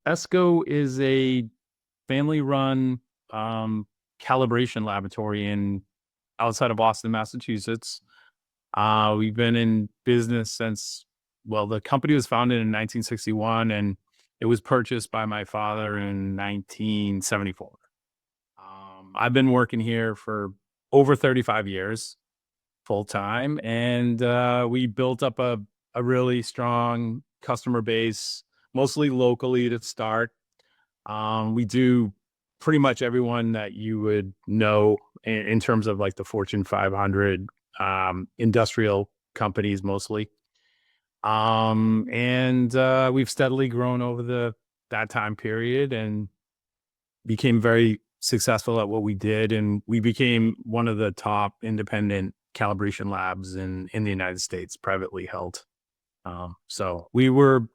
Essco is a family-run calibration laboratory in outside of Boston, Massachusetts. We've been in business since, well, the company was founded in 1961 and it was purchased by my father in 1974. I've been working here for over 35 years full time, and we built up a really strong customer base, mostly locally to start. We do pretty much everyone that you would know in terms of like the Fortune 500 industrial companies mostly. And we've steadily grown over the that time period and became very successful at what we did, and we became one of the top independent calibration labs in the United States, privately held. So we were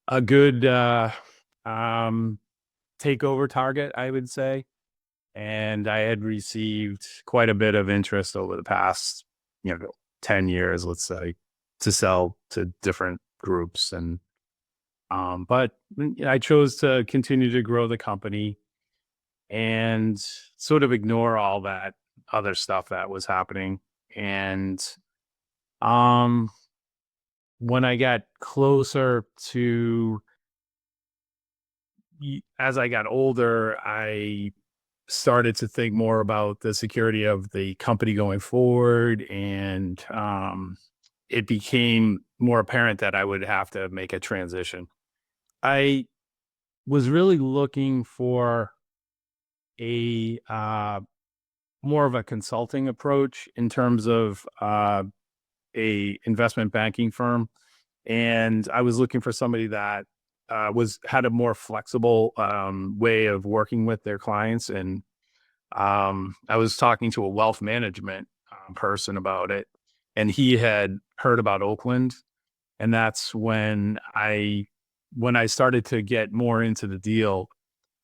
a good um, takeover target, I would say. And I had received quite a bit of interest over the past, 10 years, let's say, to sell to different groups. And but I chose to continue to grow the company and sort of ignore all that other stuff that was happening. And um when I got closer to as I got older, I started to think more about the security of the company going forward, and it became more apparent that I would have to make a transition. I was really looking for a more of a consulting approach in terms of a investment banking firm, and I was looking for somebody that was had a more flexible way of working with their clients. And I was talking to a wealth management person about it, and he had heard about Oakland, and that's when I started to get more into the deal.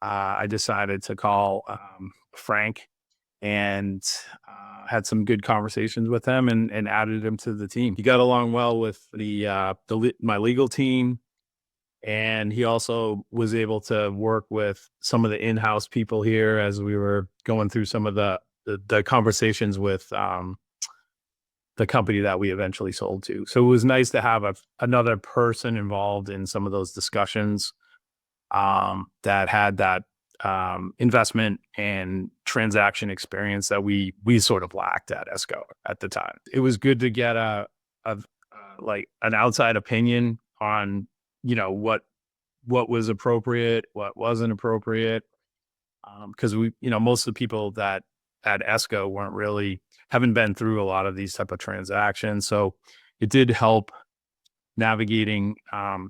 I decided to call Frank and had some good conversations with him, and added him to the team. He got along well with my legal team, and he also was able to work with some of the in-house people here as we were going through some of the conversations with the company that we eventually sold to. So it was nice to have another person involved in some of those discussions that had that investment and transaction experience that we sort of lacked at Essco at the time. It was good to get a like an outside opinion on what was appropriate, what wasn't appropriate, because we most of the people that at Essco haven't been through a lot of these type of transactions, so it did help navigating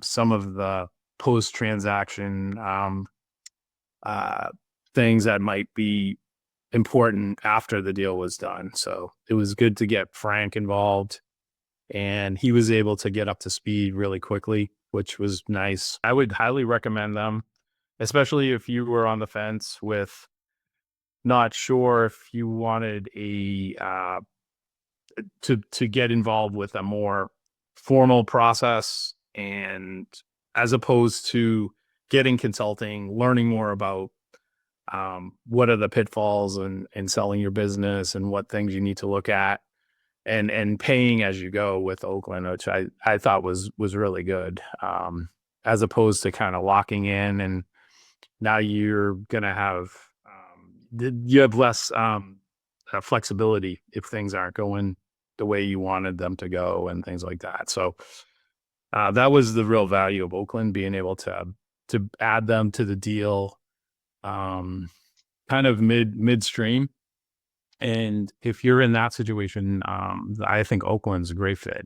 some of the post transaction uh, things that might be important after the deal was done. So it was good to get Frank involved, and he was able to get up to speed really quickly, which was nice. I would highly recommend them, especially if you were on the fence with not sure if you wanted a to get involved with a more formal process, and as opposed to getting consulting, learning more about what are the pitfalls and selling your business and what things you need to look at, and paying as you go with Oakland, which I thought was really good, as opposed to kind of locking in, and now you're gonna have you have less flexibility if things aren't going the way you wanted them to go and things like that. So that was the real value of Oakland, being able to add them to the deal, um, kind of midstream. And if you're in that situation, I think Oakland's a great fit.